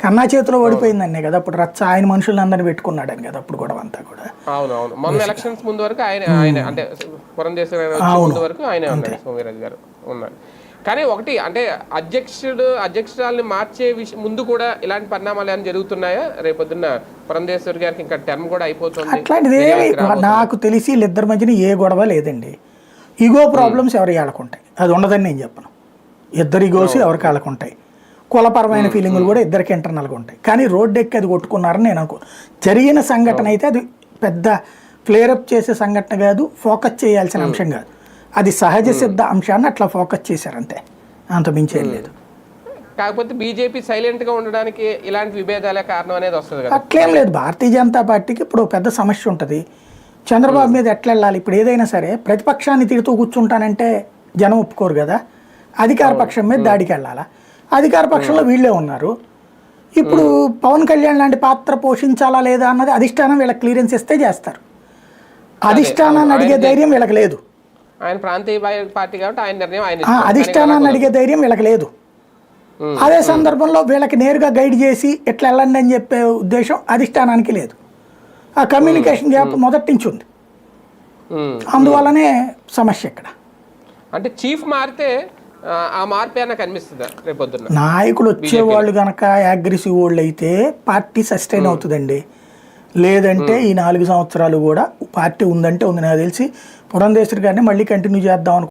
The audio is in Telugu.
కన్నా చేతిలో ఓడిపోయిందనే కదా అప్పుడు రచ్చ, ఆయన మనుషులను అందరిని పెట్టుకున్నాడని కదా అప్పుడు గొడవ అంతా కూడా. అవునవును, మొన్న ఎలక్షన్స్ ముందు వరకు ఆయన అంటే పురంధేశ్వరి ముందు వరకు ఆయనే ఉన్నాడు, సోమిరాజు గారు ఉన్నాడు. కానీ ఒకటి అంటే అధ్యక్షురాలని మార్చే ముందు కూడా ఇలాంటి పరిణామాలు ఏమైనా జరుగుతున్నాయా? రేపొద్దున్న పురంధేశ్వరి గారికి ఇంకా టర్మ్ కూడా అయిపోతుంది, అట్లాంటిది ఏమి నాకు తెలిసి వీళ్ళిద్దరి మధ్యన ఏ గొడవ లేదండి. ఈగో ప్రాబ్లమ్స్ ఎవరికి ఆడుకుంటాయి, అది ఉండదని నేను చెప్పను. ఇద్దరు ఈగోస్ ఎవరికి ఆడుకుంటాయి, కులపరమైన ఫీలింగులు కూడా ఇద్దరికి ఇంటర్నల్గా ఉంటాయి. కానీ రోడ్డు ఎక్కి అది కొట్టుకున్నారని నేను అనుకో. జరిగిన సంఘటన అయితే అది పెద్ద ఫ్లేరప్ చేసే సంఘటన కాదు, ఫోకస్ చేయాల్సిన అంశం కాదు. అది సహజ సిద్ధ అంశాన్ని అట్లా ఫోకస్ చేశారు అంతే, అంత మించేం లేదు. కాకపోతే బీజేపీ సైలెంట్ గా ఉండడానికి ఇలాంటి విభేదాలే కారణం అనేది వస్తుంది కదా. అట్లేం లేదు, భారతీయ జనతా పార్టీకి ఇప్పుడు పెద్ద సమస్య ఉంటుంది. చంద్రబాబు మీద ఎట్లా వెళ్ళాలి? ఇప్పుడు ఏదైనా సరే ప్రతిపక్షాన్ని తిడుతూ కూర్చుంటానంటే జనం ఒప్పుకోరు కదా. అధికార పక్షం మీద దాడికి వెళ్ళాలా? అధికార పక్షంలో వీళ్ళే ఉన్నారు. ఇప్పుడు పవన్ కళ్యాణ్ లాంటి పాత్ర పోషించాలా లేదా అన్నది అధిష్టానం వీళ్ళకి క్లియరెన్స్ ఇస్తే చేస్తారు. అధిష్టానాన్ని అడిగే ధైర్యం వీళ్ళకి లేదు. ఆయన ప్రాంతీయ పార్టీ కాబట్టి ఆయన నిర్ణయం ఆయన, అధిష్టానాన్ని అడిగే ధైర్యం వీళ్ళకి లేదు. అదే సందర్భంలో వీళ్ళకి నేరుగా గైడ్ చేసి ఎట్లా వెళ్ళండి అని చెప్పే ఉద్దేశం అధిష్టానానికి లేదు. ఆ కమ్యూనికేషన్ గ్యాప్ మొదటి నుంచి ఉంది. అందువల్లనే సమస్య ఇక్కడ. అంటే చీఫ్ మారితే ఆ మార్పు ఏమైనా కనిపిస్తుందా రేపొద్దున? నాయకులు వచ్చేవాళ్ళు కనుక అగ్రెసివ్ వాళ్ళు అయితే పార్టీ సస్టైన్ అవుతుందండి. లేదంటే ఈ 4 సంవత్సరాలు కూడా పార్టీ ఉందంటే ఉంది. నాకు తెలిసి పురంధేశ్వరి గారిని మళ్ళీ కంటిన్యూ చేద్దాం అనుకో.